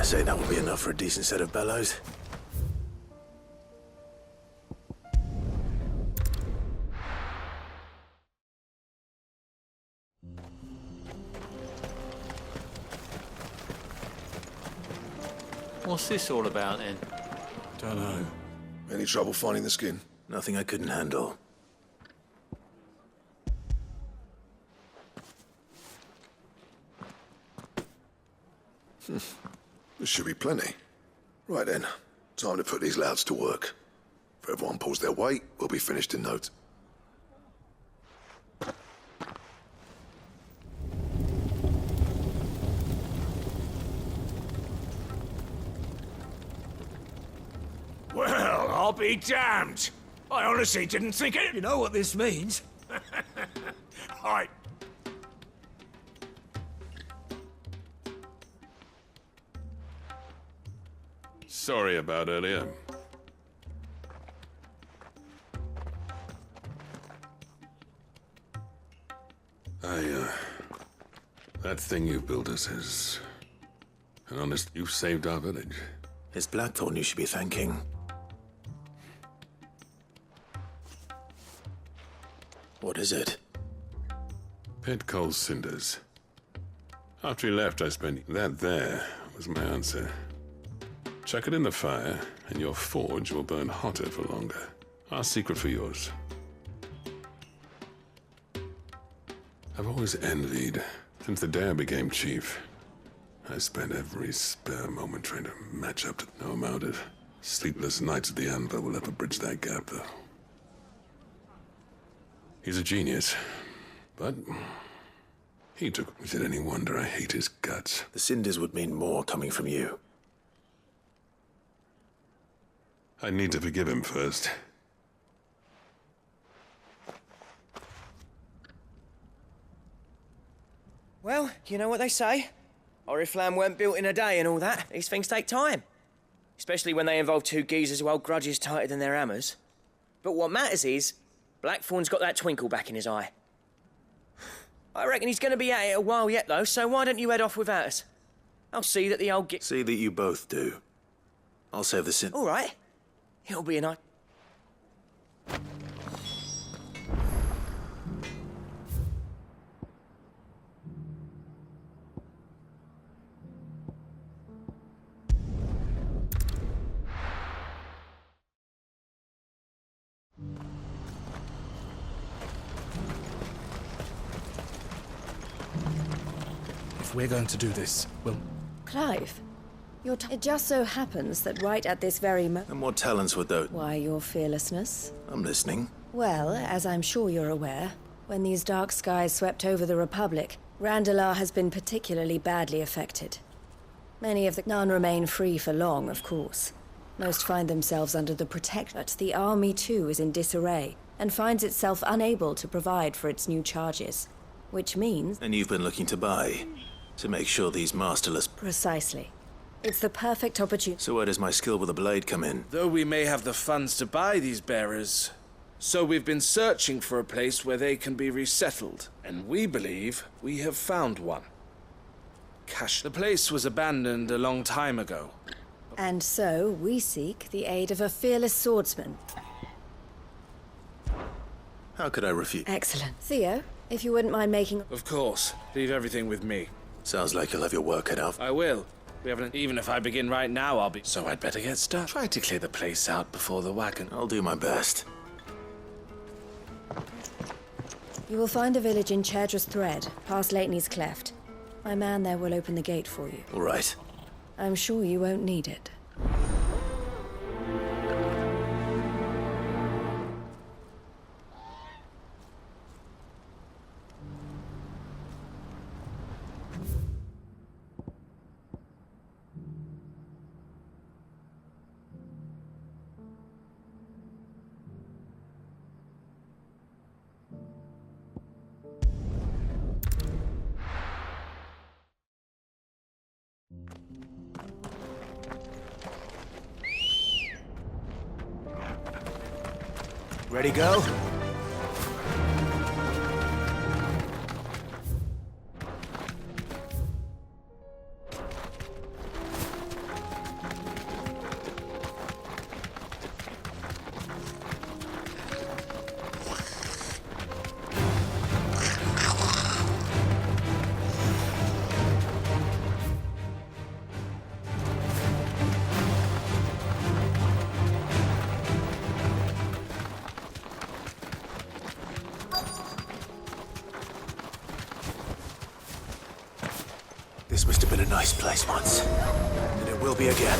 Dare say that will be enough for a decent set of bellows. What's this all about then? Don't know. Any trouble finding the skin? Nothing I couldn't handle. There should be plenty. Right then, time to put these louds to work. If everyone pulls their weight, we'll be finished in no time. Well, I'll be damned. I honestly didn't think it. You know what this means? Right. Sorry about earlier. That thing you built us is an honest... You saved our village. It's Blackthorn you should be thanking. What is it? Pit coal cinders. After he left, I spent... That there was my answer. Chuck it in the fire, and your forge will burn hotter for longer. Our secret for yours. I've always envied, since the day I became chief. I spent every spare moment trying to match up to no amount of sleepless nights at the anvil will ever bridge that gap, though. He's a genius, but he took... Is it any wonder I hate his guts? The cinders would mean more coming from you. I need to forgive him first. Well, you know what they say. Oriflamme weren't built in a day and all that. These things take time. Especially when they involve two geezers who hold grudges tighter than their hammers. But what matters is, Blackthorn's got that twinkle back in his eye. I reckon he's going to be at it a while yet, though, so why don't you head off without us? I'll see that the old See that you both do. I'll save the All right. It'll be a night. If we're going to do this, we'll... Clive, it just so happens that right at this very moment... And what talents would those... Why, your fearlessness? I'm listening. Well, as I'm sure you're aware, when these dark skies swept over the Republic, Randalar has been particularly badly affected. Many of the... None remain free for long, of course. Most find themselves under the protectorate. The army, too, is in disarray, and finds itself unable to provide for its new charges. Which means... And you've been looking to buy, to make sure these masterless... Precisely. It's the perfect opportunity. So where does my skill with a blade come in? Though we may have the funds to buy these bearers, so we've been searching for a place where they can be resettled, and we believe we have found one. The place was abandoned a long time ago. And so, we seek the aid of a fearless swordsman. How could I refuse? Excellent. Theo, if you wouldn't mind making... Of course. Leave everything with me. Sounds like you'll have your work cut out. I will. We haven't... Even if I begin right now, I'll be... So I'd better get started. Try to clear the place out before the wagon. I'll do my best. You will find a village in Chadra's Thread, past Lateney's Cleft. My man there will open the gate for you. All right. I'm sure you won't need it. Ready, go? This must have been a nice place once. And it will be again.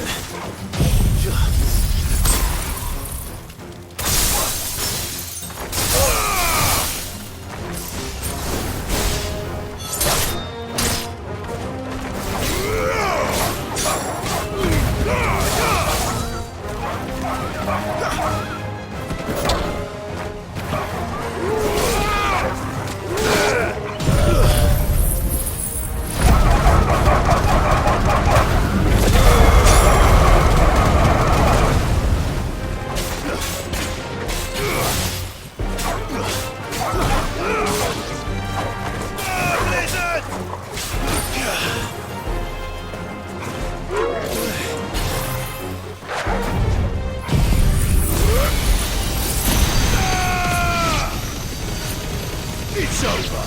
It's over.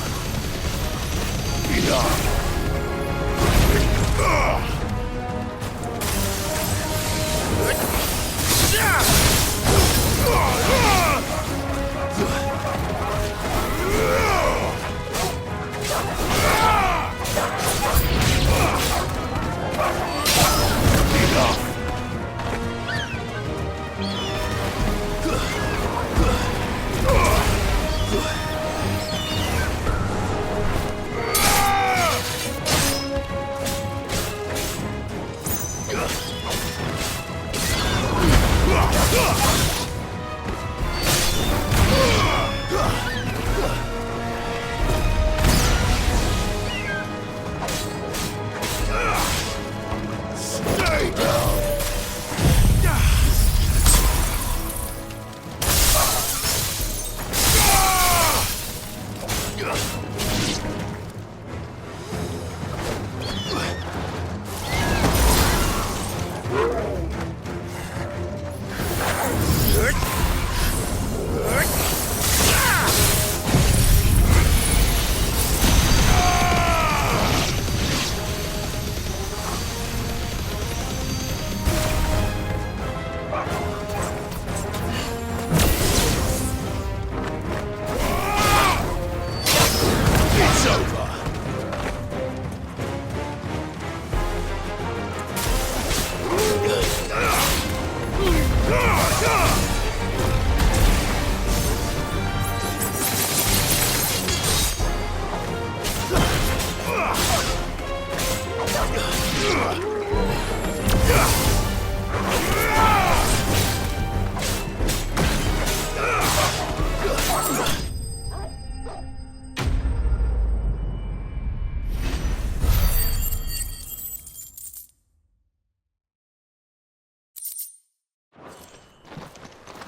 Enough.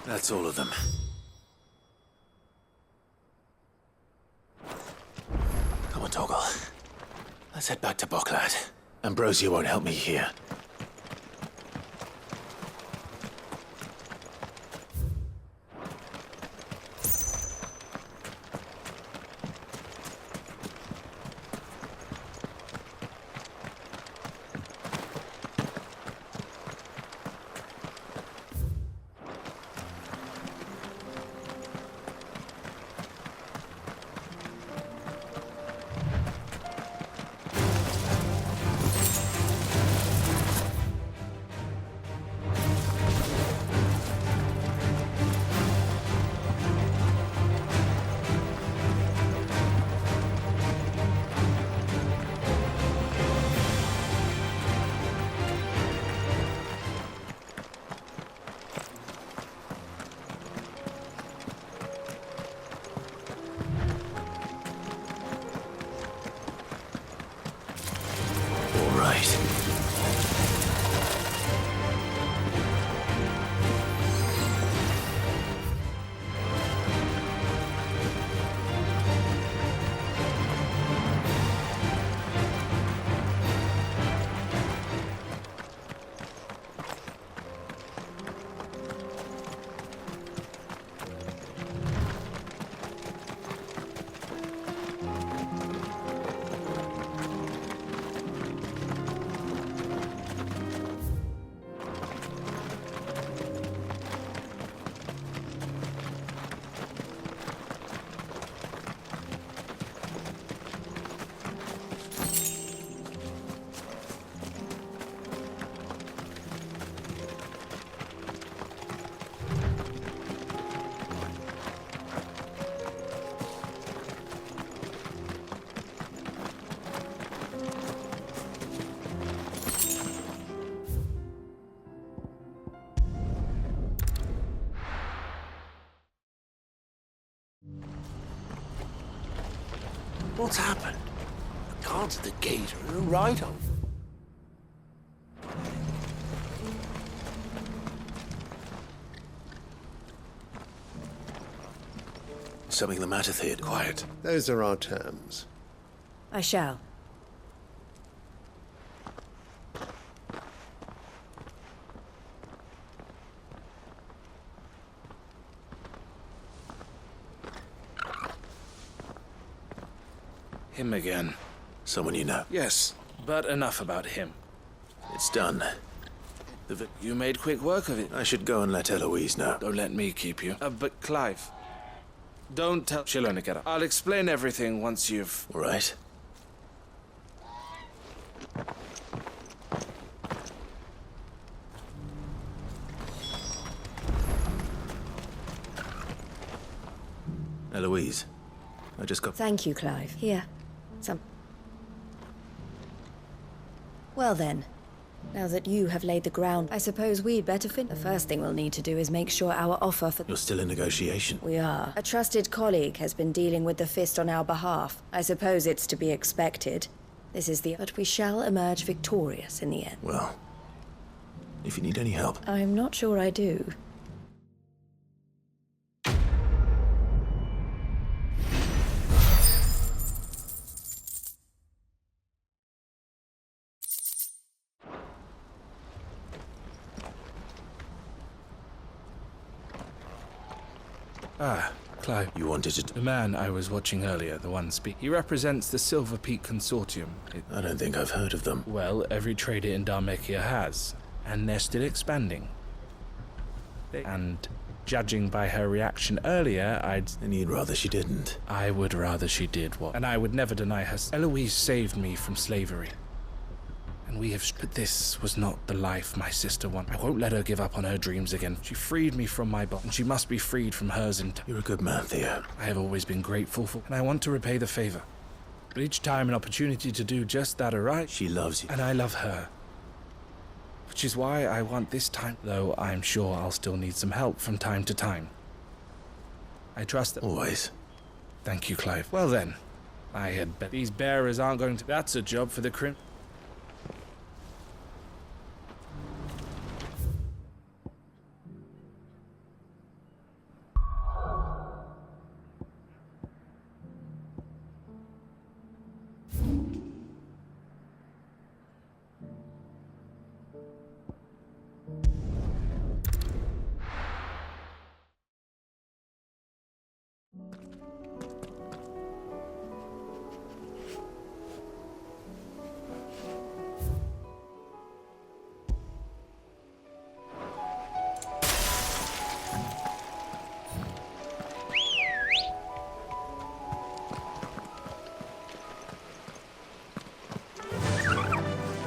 That's all of them. Come on, Toggle. Let's head back to Boklad. Ambrosia won't help me here. What's happened? The guards at the gate are in a write-off. Something the matter, Theod? Quiet. Those are our terms. I shall. Him again. Someone you know. Yes, but enough about him. It's done. You made quick work of it. I should go and let Eloise know. Don't let me keep you. But Clive, don't tell... She'll only get up. I'll explain everything once you've... All right. Eloise, I just got... Thank you, Clive. Here. Well then, now that you have laid the ground, I suppose we'd better The first thing we'll need to do is make sure our offer for... You're still in negotiation? We are. A trusted colleague has been dealing with the Fist on our behalf. I suppose it's to be expected. This is the... But we shall emerge victorious in the end. Well, if you need any help... I'm not sure I do. Ah, Clive. You wanted to... The man I was watching earlier, the one He represents the Silver Peak Consortium. I don't think I've heard of them. Well, every trader in Dharmekia has, and they're still expanding. And judging by her reaction earlier, And you'd rather she didn't. I would rather she did what? And I would never deny her... Eloise saved me from slavery. And we have... But this was not the life my sister wanted. I won't let her give up on her dreams again. She freed me from my body, and she must be freed from hers in... You're a good man, Theo. I have always been grateful for... And I want to repay the favor. But each time an opportunity to do just that arises... She loves you. And I love her. Which is why I want this time... Though I'm sure I'll still need some help from time to time. I trust that... Always. Thank you, Clive. Well then, I had bet these bearers aren't going to... That's a job for the crim...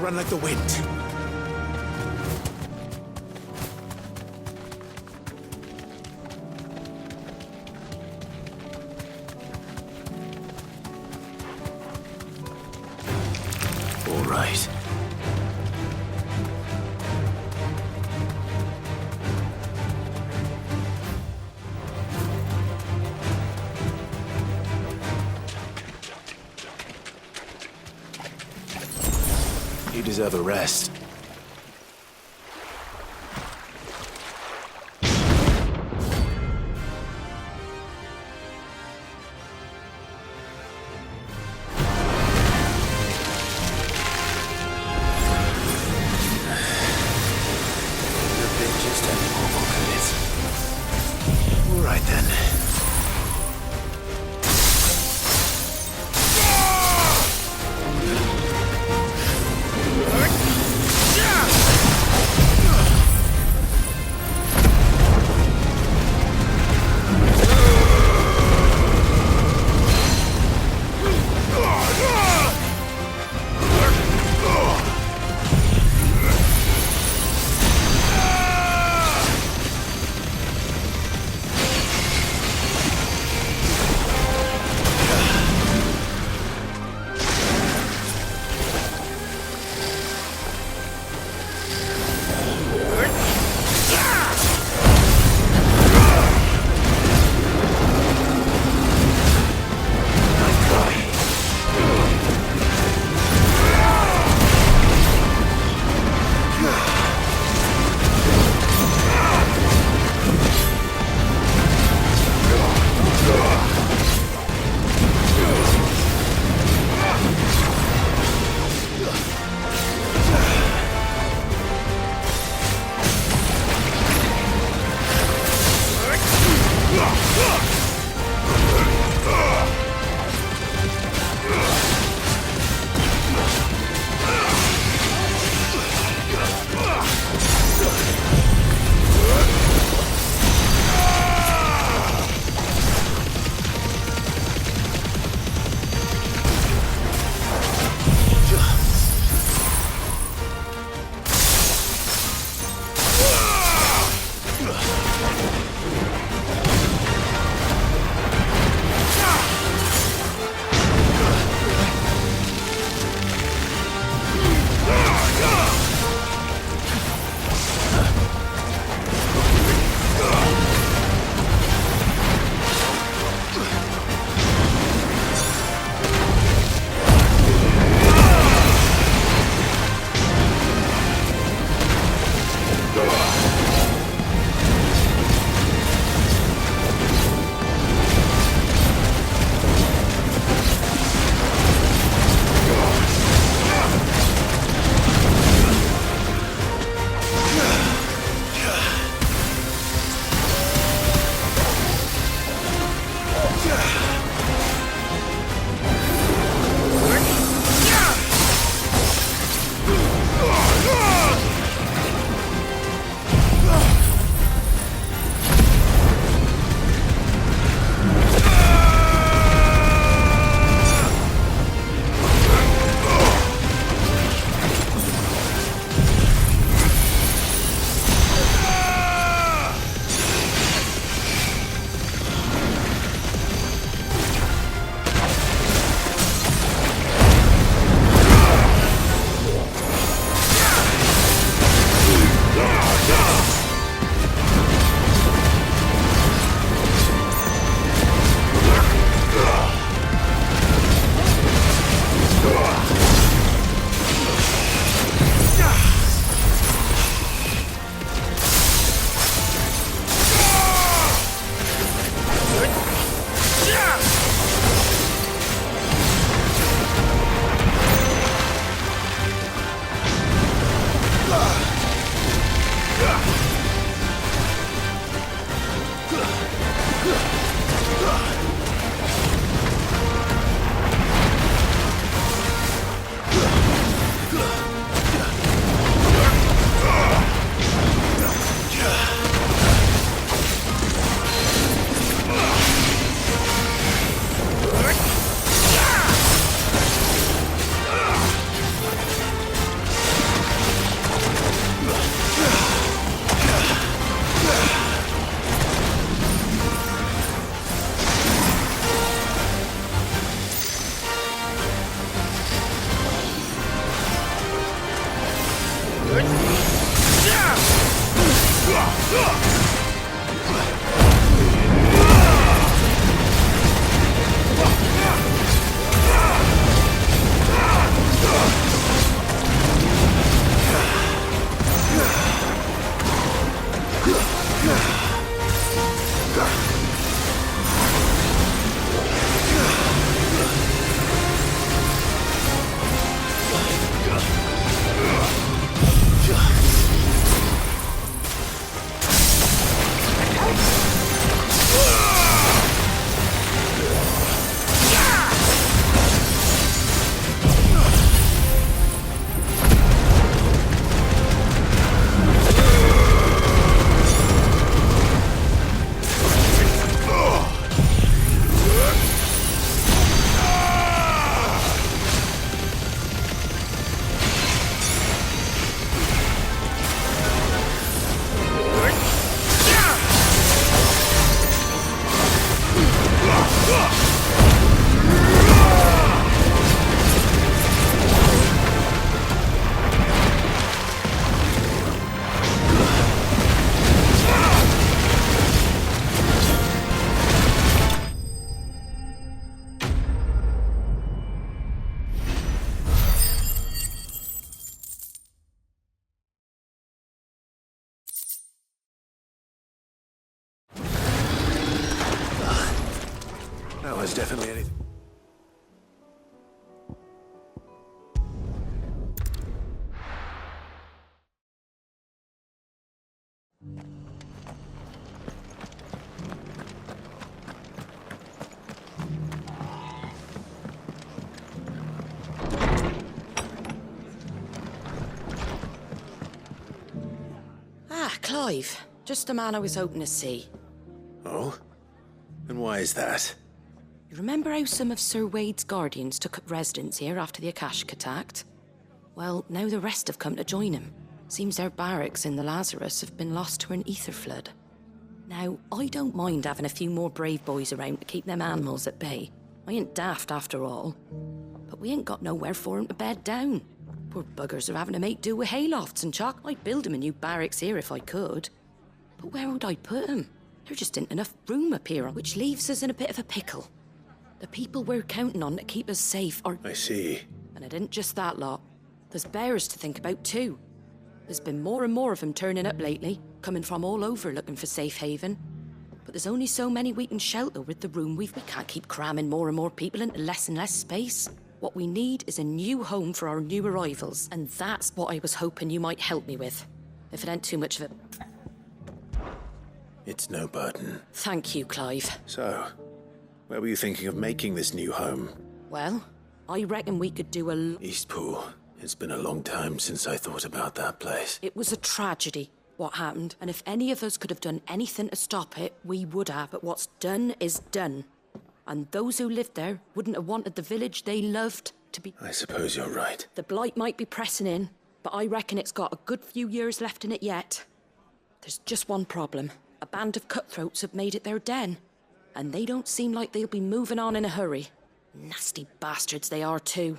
Run like the wind. All right. You deserve a rest. Just a normal minute. All right then. That was definitely anything. Ah, Clive. Just the man I was hoping to see. Oh? And why is that? You remember how some of Sir Wade's guardians took up residence here after the Akashic attacked? Well, now the rest have come to join him. Seems their barracks in the Lazarus have been lost to an ether flood. Now, I don't mind having a few more brave boys around to keep them animals at bay. I ain't daft after all. But we ain't got nowhere for 'em to bed down. Poor buggers are having to make do with haylofts and chalk. I'd build 'em a new barracks here if I could. But where would I put 'em? There just ain't enough room up here, which leaves us in a bit of a pickle. The people we're counting on to keep us safe are... I see. And it isn't just that lot. There's bears to think about too. There's been more and more of them turning up lately, coming from all over looking for safe haven. But there's only so many we can shelter with the room we can't keep cramming more and more people into less and less space. What we need is a new home for our new arrivals, and that's what I was hoping you might help me with. If it ain't too much of a... It's no burden. Thank you, Clive. So, where were you thinking of making this new home? Well, I reckon we could do a... Eastpool. It's been a long time since I thought about that place. It was a tragedy, what happened, and if any of us could have done anything to stop it, we would have. But what's done is done. And those who lived there wouldn't have wanted the village they loved to be... I suppose you're right. The blight might be pressing in, but I reckon it's got a good few years left in it yet. There's just one problem. A band of cutthroats have made it their den, and they don't seem like they'll be moving on in a hurry. Nasty bastards they are too.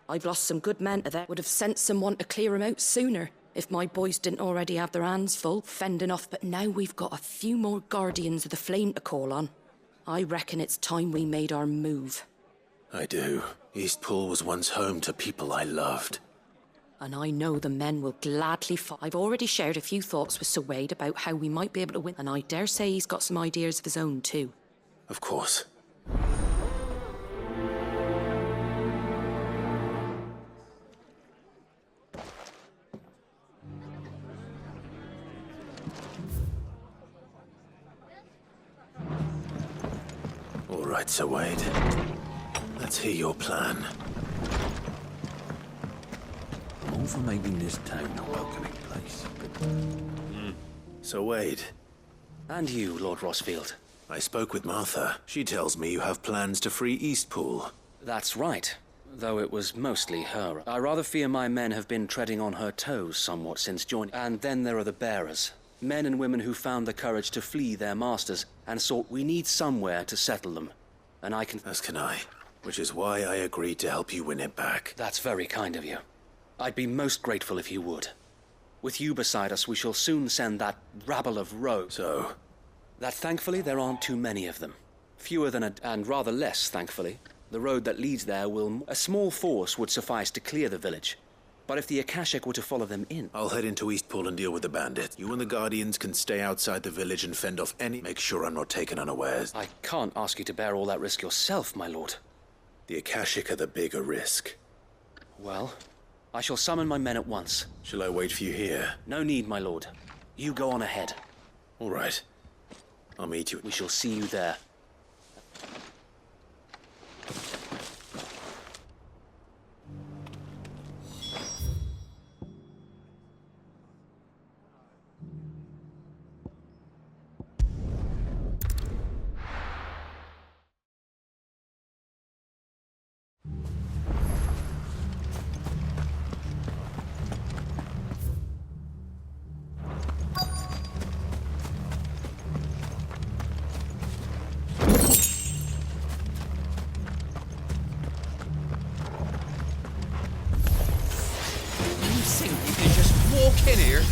I've lost some good men to that. Would have sent someone to clear 'em out sooner, if my boys didn't already have their hands full, fending off. But now we've got a few more guardians of the flame to call on. I reckon it's time we made our move. I do. Eastpool was once home to people I loved. And I know the men will gladly fight. I've already shared a few thoughts with Sir Wade about how we might be able to win, and I dare say he's got some ideas of his own too. Of course. All right, Sir Wade. Let's hear your plan. I'm all for making this town a welcoming place. Sir Wade, And you, Lord Rossfield. I spoke with Martha. She tells me you have plans to free Eastpool. That's right. Though it was mostly her. I rather fear my men have been treading on her toes somewhat since joining. And then there are the bearers. Men and women who found the courage to flee their masters and thought we need somewhere to settle them. And I can... As can I. Which is why I agreed to help you win it back. That's very kind of you. I'd be most grateful if you would. With you beside us, we shall soon send that rabble of rogues. So? That thankfully there aren't too many of them. Fewer than and rather less, thankfully. The road that leads there will... A small force would suffice to clear the village. But if the Akashic were to follow them in... I'll head into Eastpool and deal with the bandit. You and the Guardians can stay outside the village and fend off any... Make sure I'm not taken unawares. I can't ask you to bear all that risk yourself, my lord. The Akashic are the bigger risk. Well, I shall summon my men at once. Shall I wait for you here? No need, my lord. You go on ahead. All right. I'll meet you. We shall see you there. Walk in here.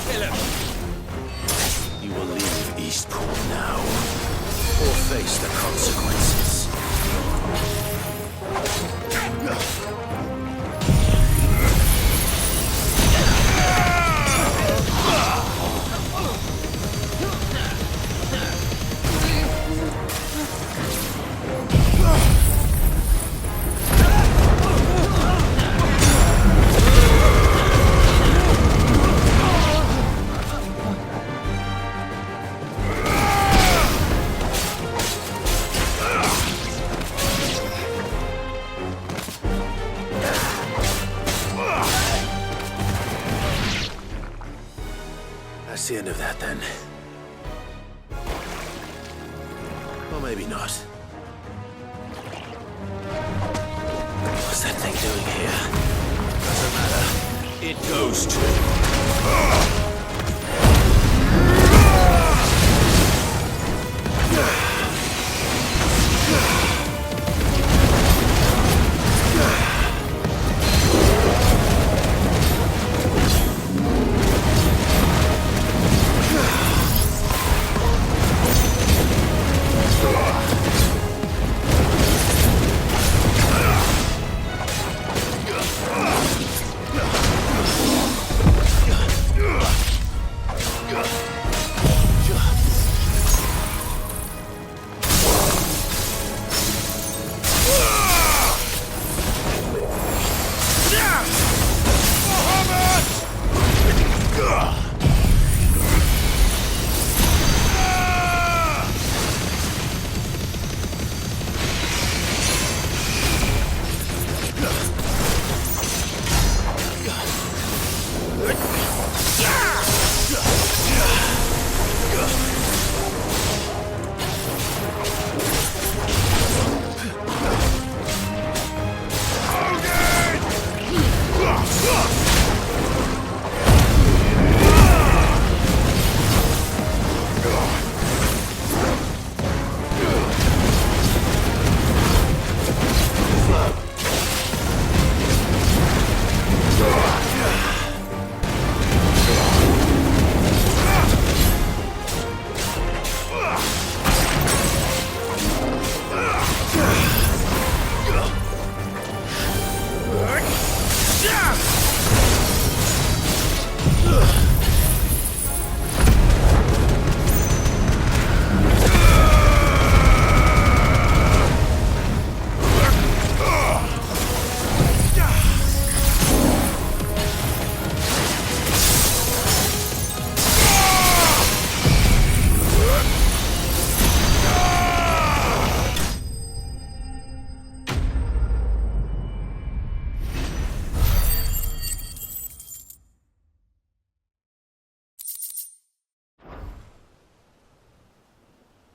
Kill him. You will leave Eastpool now, or face the consequences. That's the end of that, then. Or maybe not. What's that thing doing here? Doesn't matter. It goes to...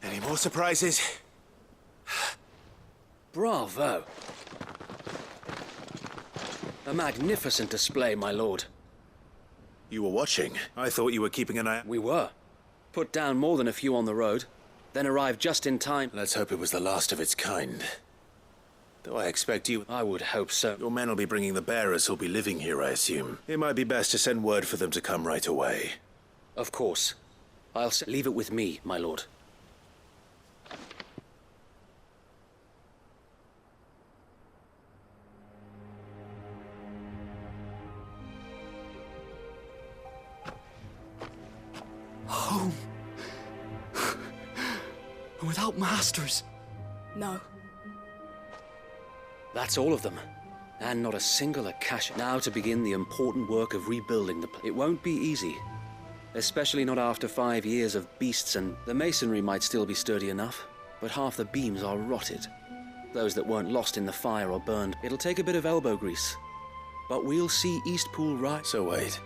Any more surprises? Bravo! A magnificent display, my lord. You were watching. I thought you were keeping an eye... We were. Put down more than a few on the road, then arrived just in time. Let's hope it was the last of its kind. Though I expect you... I would hope so. Your men will be bringing the bearers who'll be living here, I assume. It might be best to send word for them to come right away. Of course. I'll leave it with me, my lord. Home. Without masters. No. That's all of them. And not a single Akasha. Now to begin the important work of rebuilding the place. It won't be easy. Especially not after 5 years of beasts, and the masonry might still be sturdy enough, but half the beams are rotted. Those that weren't lost in the fire or burned. It'll take a bit of elbow grease. But we'll see Eastpool right. So wait.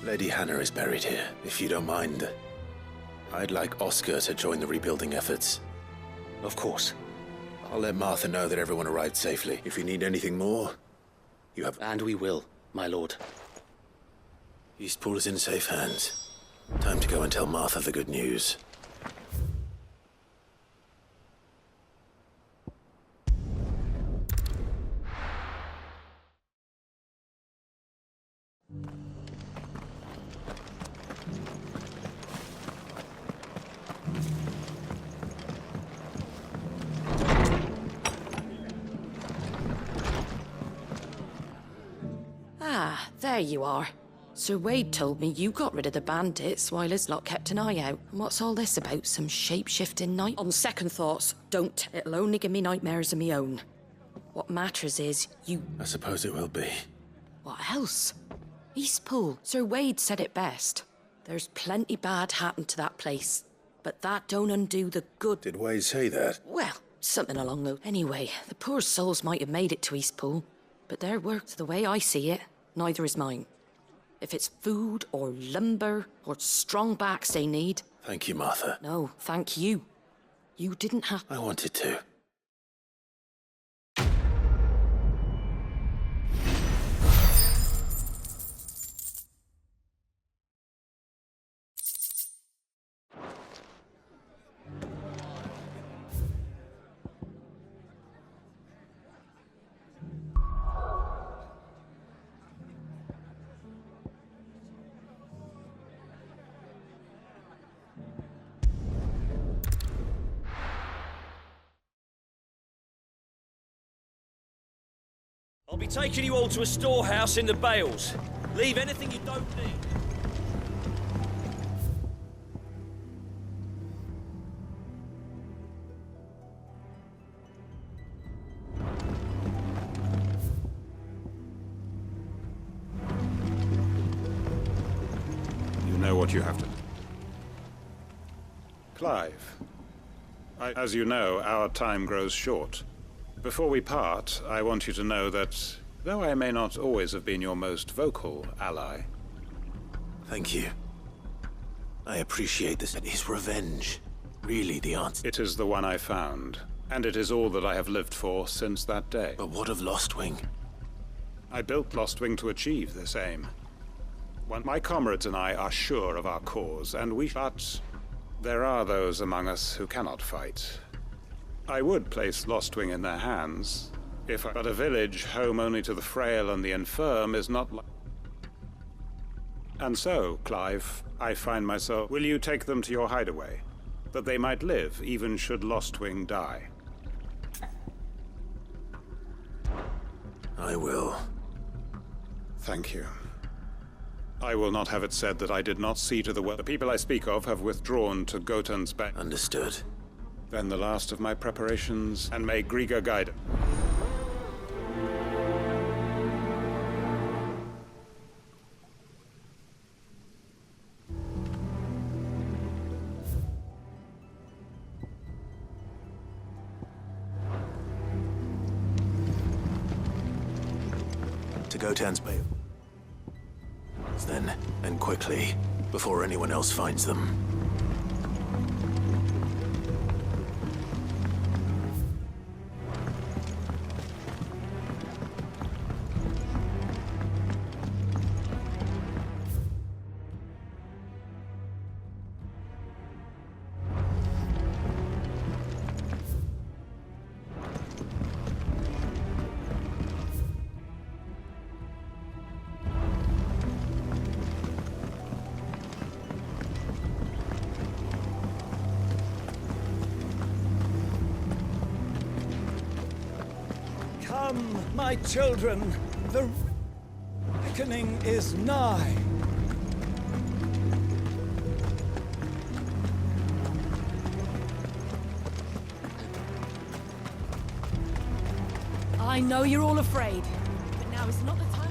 Lady Hannah is buried here, if you don't mind. I'd like Oscar to join the rebuilding efforts. Of course. I'll let Martha know that everyone arrived safely. If you need anything more, you have... And we will, my lord. Eastpool is in safe hands. Time to go and tell Martha the good news. Ah, there you are. Sir Wade told me you got rid of the bandits while his lot kept an eye out. And what's all this about, some shape-shifting night? On second thoughts, don't. It'll only give me nightmares of me own. What matters is, you... I suppose it will be. What else? Eastpool. Sir Wade said it best. There's plenty bad happened to that place. But that don't undo the good. Did Wade say that? Well, something along those... Anyway, the poor souls might have made it to Eastpool. But their work's the way I see it. Neither is mine. If it's food or lumber or strong backs they need... Thank you, Martha. No, thank you. You didn't have... I wanted to. I'll be taking you all to a storehouse in the Bales. Leave anything you don't need. You know what you have to do. Clive, as you know, our time grows short. Before we part, I want you to know that, though I may not always have been your most vocal ally... Thank you. I appreciate this. Is revenge really the answer? It is the one I found, and it is all that I have lived for since that day. But what of Lostwing? I built Lostwing to achieve this aim. My comrades and I are sure of our cause, and but there are those among us who cannot fight. I would place Lostwing in their hands, but a village home only to the frail and the infirm is not like... And so, Clive, I find myself... Will you take them to your hideaway, that they might live even should Lostwing die? I will. Thank you. I will not have it said that I did not see to the well. The people I speak of have withdrawn to Goten's Bay. Understood. Then the last of my preparations, and may Griga guide it. To Goten's Bay. Then, and quickly, before anyone else finds them. Come, my children, the reckoning is nigh. I know you're all afraid, but now is not the time.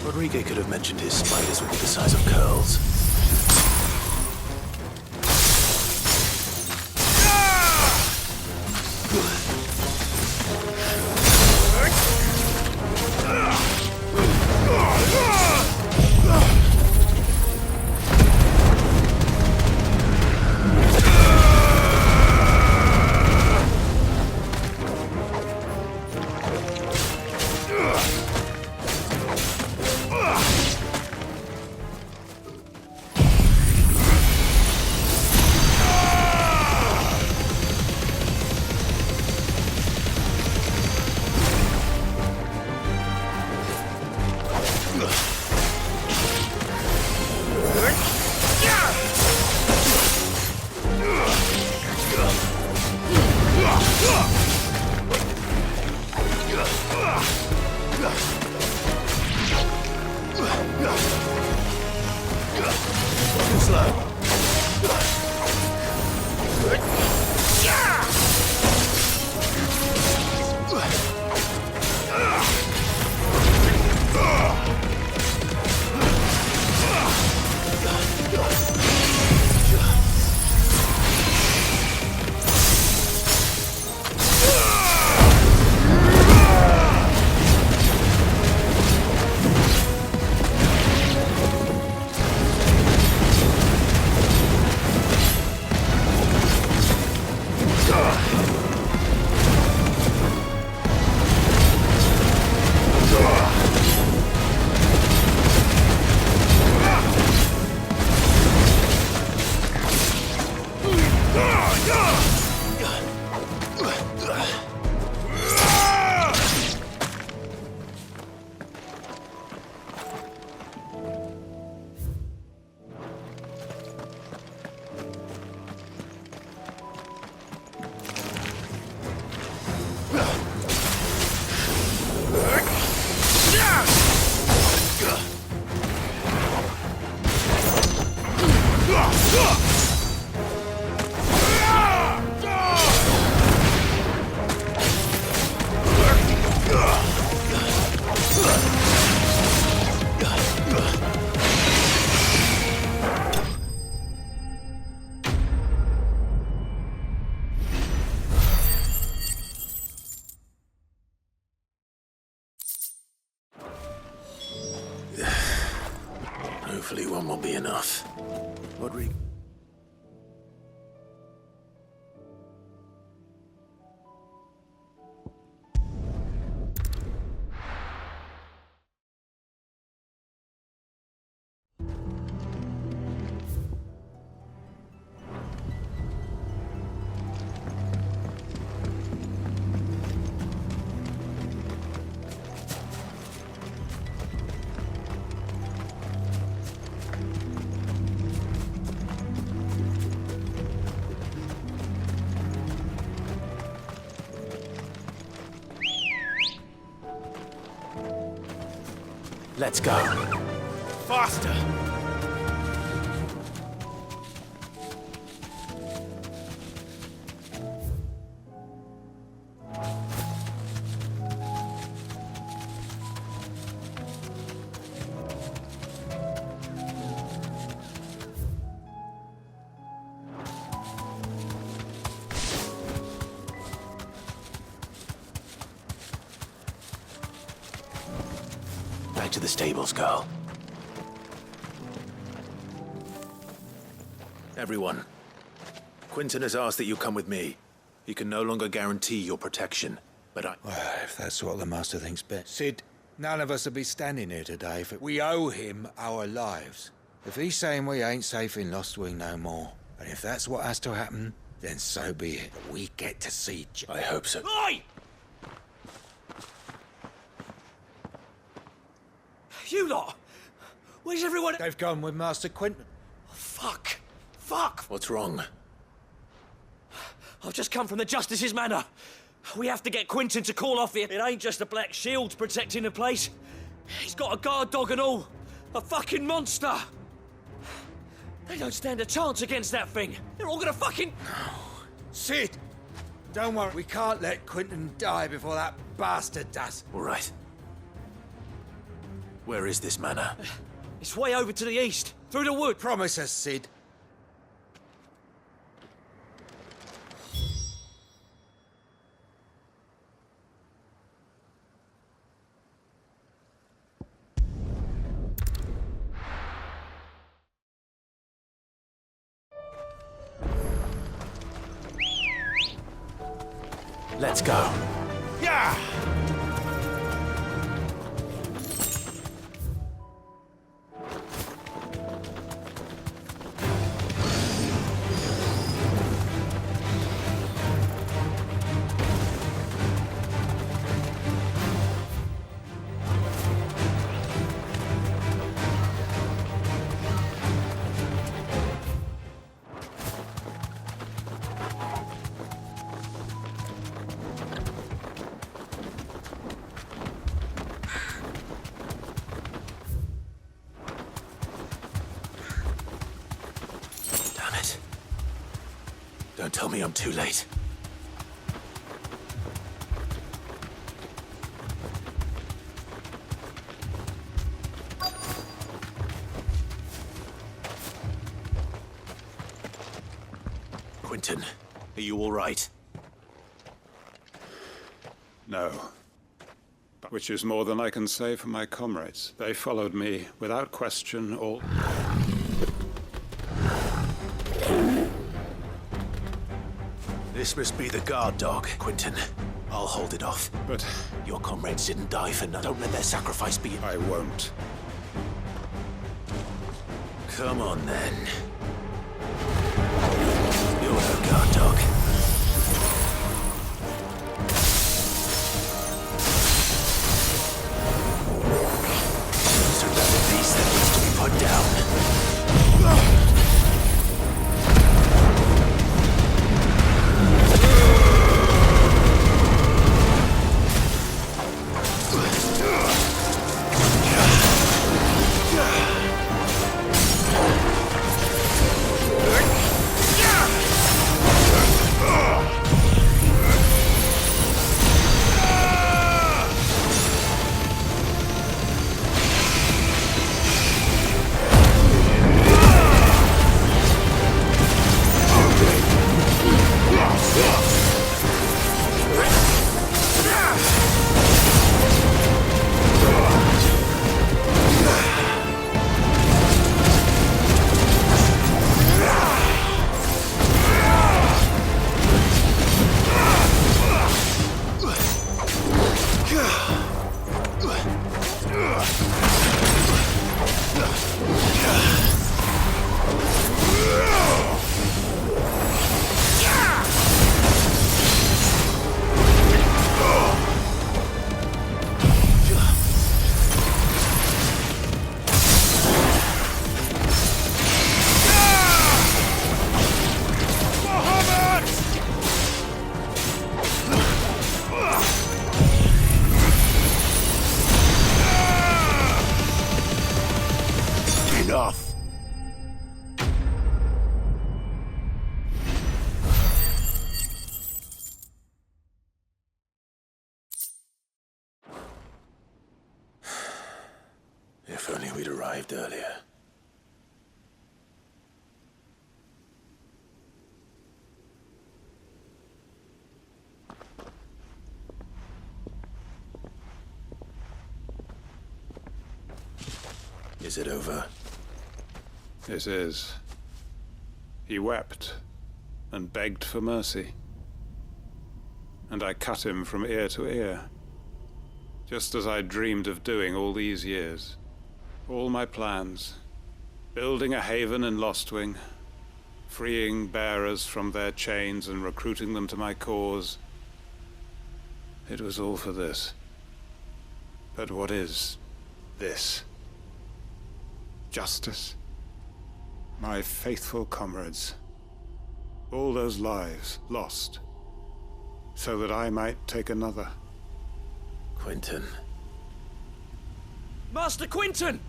Rodriguez could have mentioned his spiders would be the size of curls. Hopefully one will be enough. Rodriguez. Let's go. Faster! Back to the stables, girl. Everyone, Quinton has asked that you come with me. He can no longer guarantee your protection. but I... Well, if that's what the Master thinks best. Sid, none of us would be standing here today if we owe him our lives. If he's saying we ain't safe in Lost Wing no more, and if that's what has to happen, then so be it. We get to see I hope so. Oi! You lot! Where's everyone? They've gone with Master Quentin. Fuck! Fuck! What's wrong? I've just come from the Justice's Manor. We have to get Quentin to call off here. It ain't just a black shield protecting the place. He's got a guard dog and all. A fucking monster! They don't stand a chance against that thing. They're all gonna fucking... No. Sid! Don't worry, we can't let Quentin die before that bastard does. All right. Where is this manor? It's way over to the east, through the wood. Promise us, Sid. Let's go. Yeah! Don't tell me I'm too late. Quentin, are you all right? No. Which is more than I can say for my comrades. They followed me without question all... This must be the guard dog, Quentin. I'll hold it off. But... your comrades didn't die for nothing. Don't let their sacrifice be... I won't. Come on, then. You're no guard dog. It's a rebel beast that needs to be put down. If only we'd arrived earlier. Is it over? It is. He wept and begged for mercy. and I cut him from ear to ear. Just as I dreamed of doing all these years. All my plans. Building a haven in Lostwing, freeing bearers from their chains and recruiting them to my cause. It was all for this. But what is this? Justice? My faithful comrades. All those lives lost, so that I might take another. Quentin. Master Quentin!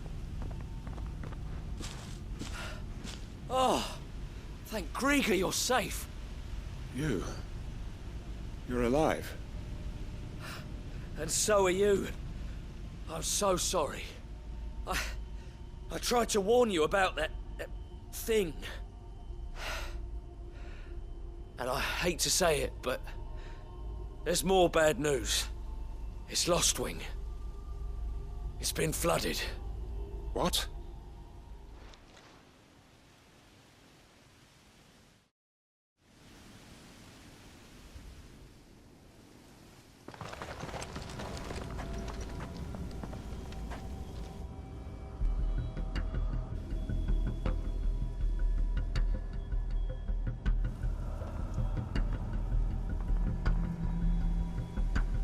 Oh, thank Grieger you're safe. You're alive. And so are you. I'm so sorry. I tried to warn you about that thing. And I hate to say it, but there's more bad news. It's Lostwing. It's been flooded. What?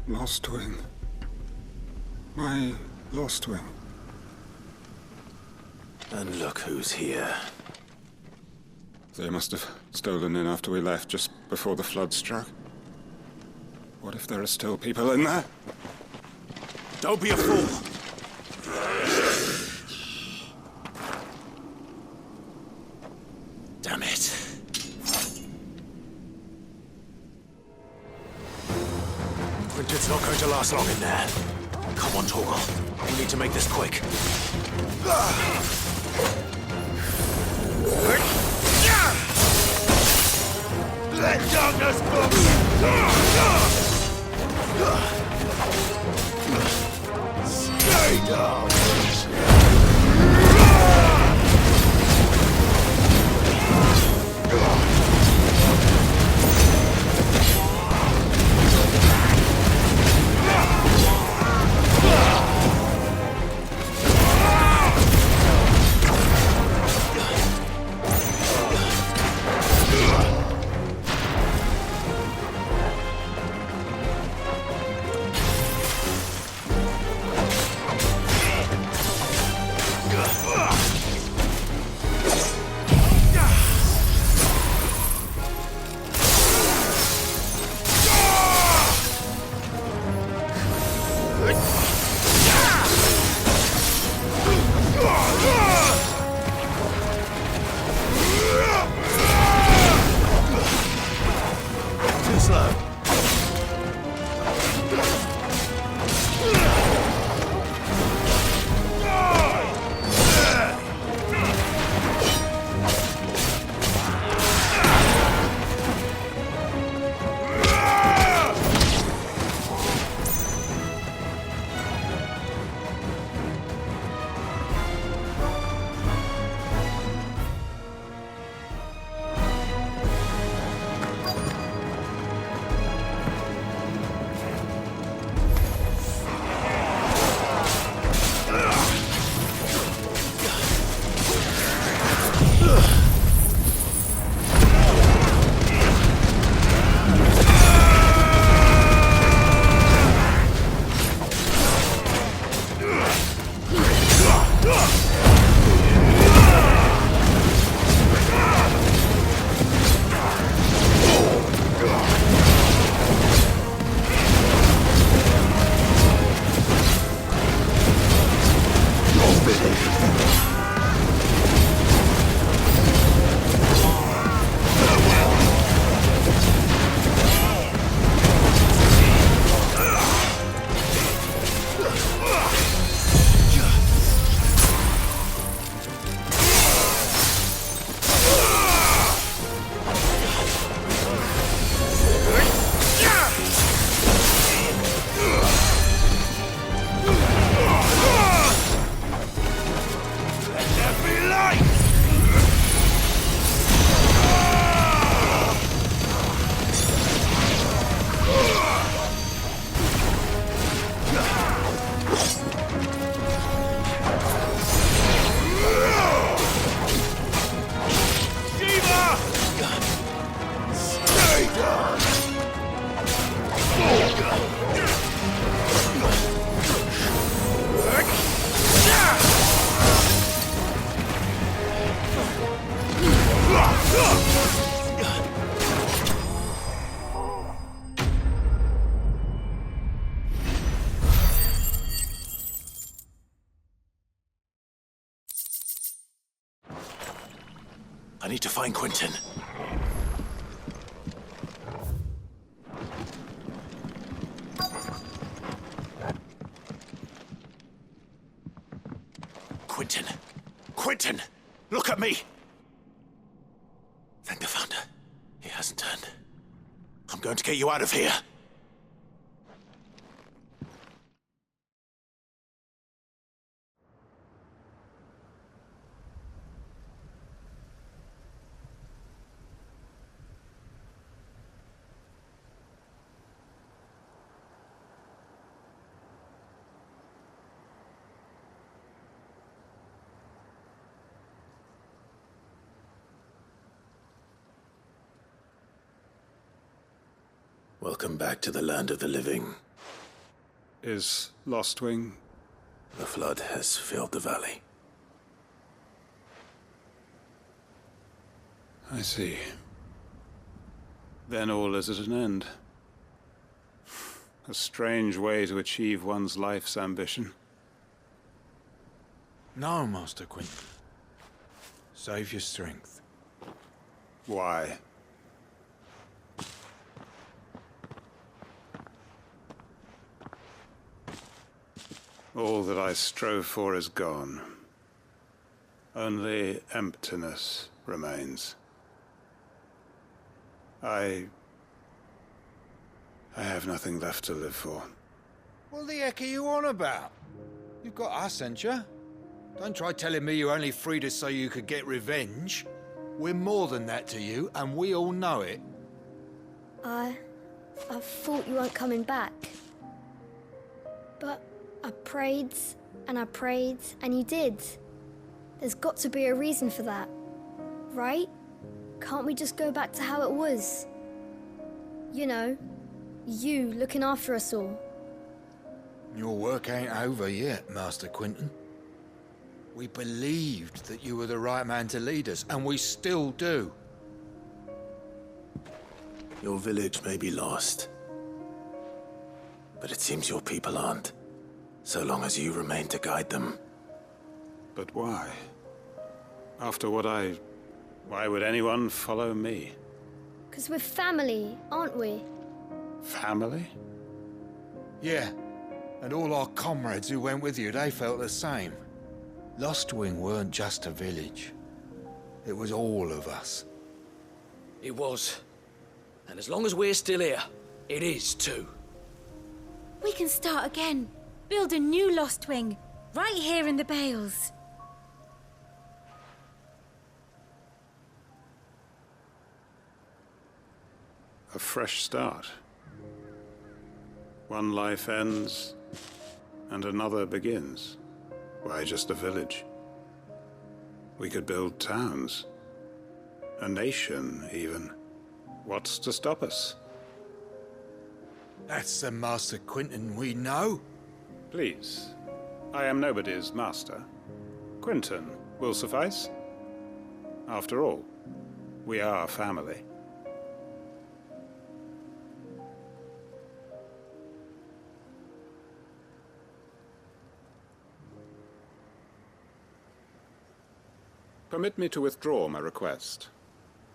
Lostwing. My Lostwing. And look who's here. They must have stolen in after we left, just before the flood struck. What if there are still people in there? Don't be a fool! Damn it. Quentin's not going to last long in there. Come on, Torgal. We need to make this quick. Let darkness stay down. I need to find Quentin. Quentin! Quentin! Look at me! Thank the Founder. He hasn't turned. I'm going to get you out of here. Welcome back to the land of the living. Is Lostwing? The flood has filled the valley. I see. Then all is at an end. A strange way to achieve one's life's ambition. No, Master Quentin. Save your strength. Why? All that I strove for is gone. Only emptiness remains. I have nothing left to live for. What the heck are you on about? You've got us, ain't you? Don't try telling me you're only free to so you could get revenge. We're more than that to you, and we all know it. I thought you weren't coming back. But I prayed, and you did. There's got to be a reason for that, right? Can't we just go back to how it was? You know, you looking after us all. Your work ain't over yet, Master Quentin. We believed that you were the right man to lead us, and we still do. Your village may be lost, but it seems your people aren't. So long as you remain to guide them. But why? After what why would anyone follow me? 'Cause we're family, aren't we? Family? Yeah, and all our comrades who went with you, they felt the same. Lostwing weren't just a village. It was all of us. It was. And as long as we're still here, it is too. We can start again. Build a new Lostwing, right here in the Bales. A fresh start. One life ends, and another begins. Why just a village? We could build towns. A nation, even. What's to stop us? That's the Master Quentin we know. Please. I am nobody's master. Quentin will suffice. After all, we are family. Permit me to withdraw my request.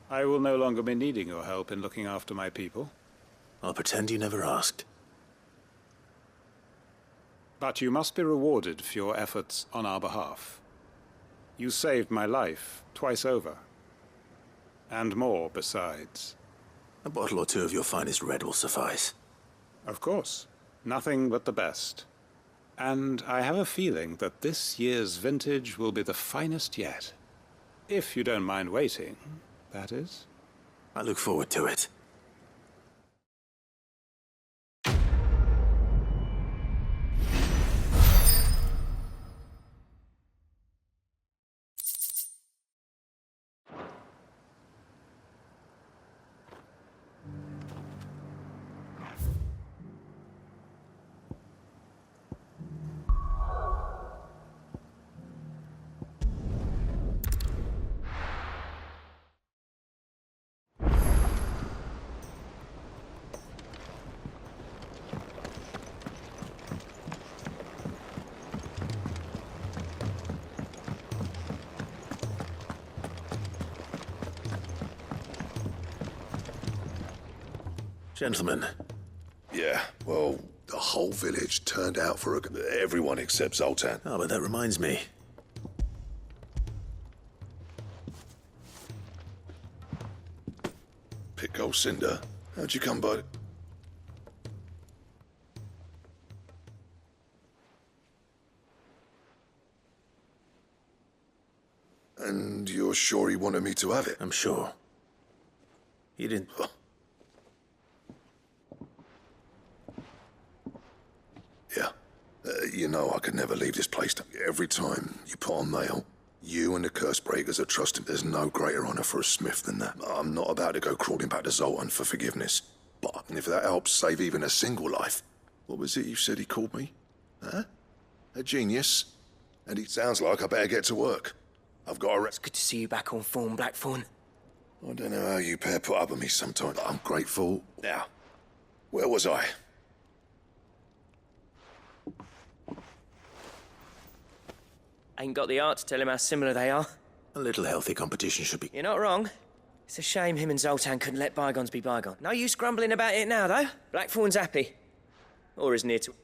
I will no longer be needing your help in looking after my people. I'll pretend you never asked. But you must be rewarded for your efforts on our behalf. You saved my life twice over. And more besides. A bottle or two of your finest red will suffice. Of course. Nothing but the best. And I have a feeling that this year's vintage will be the finest yet. If you don't mind waiting, that is. I look forward to it. Gentlemen. Yeah, well, the whole village turned out for everyone except Zoltan. Oh, but that reminds me. Pick old Cinder. How'd you come by? And you're sure he wanted me to have it? I'm sure. He didn't... Yeah. You know I could never leave this place. Every time you put on mail, you and the curse breakers are trusting. There's no greater honor for a smith than that. I'm not about to go crawling back to Zoltan for forgiveness. But if that helps save even a single life... What was it you said he called me? Huh? A genius? And it sounds like I better get to work. I've got a... It's good to see you back on form, Blackthorn. I don't know how you pair put up with me sometimes, but I'm grateful. Now, where was I? Ain't got the art to tell him how similar they are. A little healthy competition should be... You're not wrong. It's a shame him and Zoltan couldn't let bygones be bygones. No use grumbling about it now, though. Blackthorn's happy. Or is near to...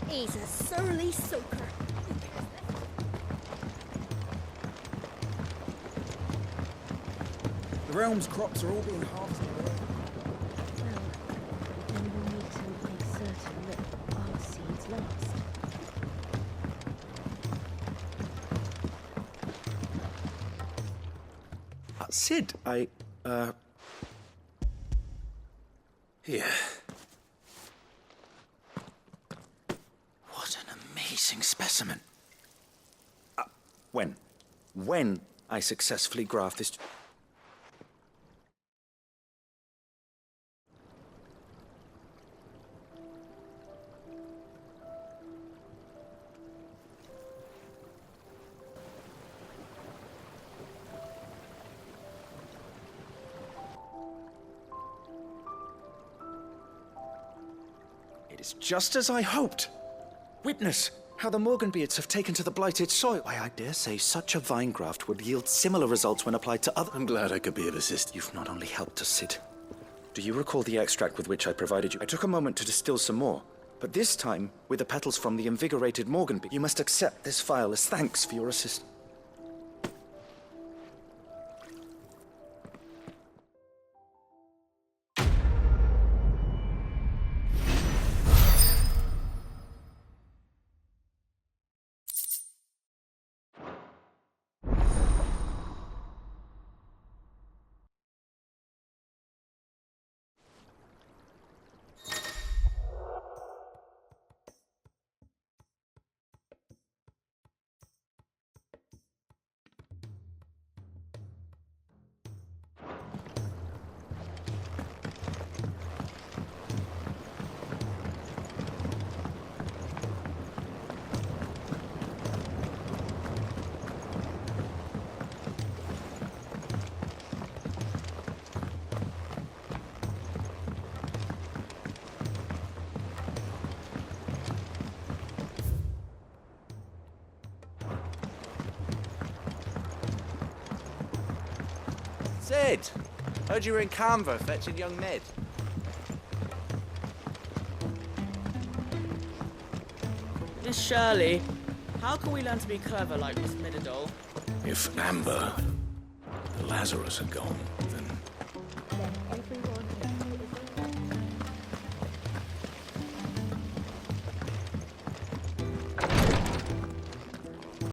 He's a surly soaker. The realm's crops are all being harvested. Well, then we need to make certain that our seeds last. Sid, Here. What an amazing specimen. When I successfully graft this... It is just as I hoped. Witness how the Morganbeards have taken to the blighted soil. Why, I dare say such a vine graft would yield similar results when applied to other... I'm glad I could be of assistance. You've not only helped us, Sid. Do you recall the extract with which I provided you? I took a moment to distill some more, but this time with the petals from the invigorated Morganbeard. You must accept this file as thanks for your assistance. Sid! Heard you were in Canva fetching young Ned. Miss Shirley, how can we learn to be clever like Miss Midadole? If Amber, the Lazarus, had gone, then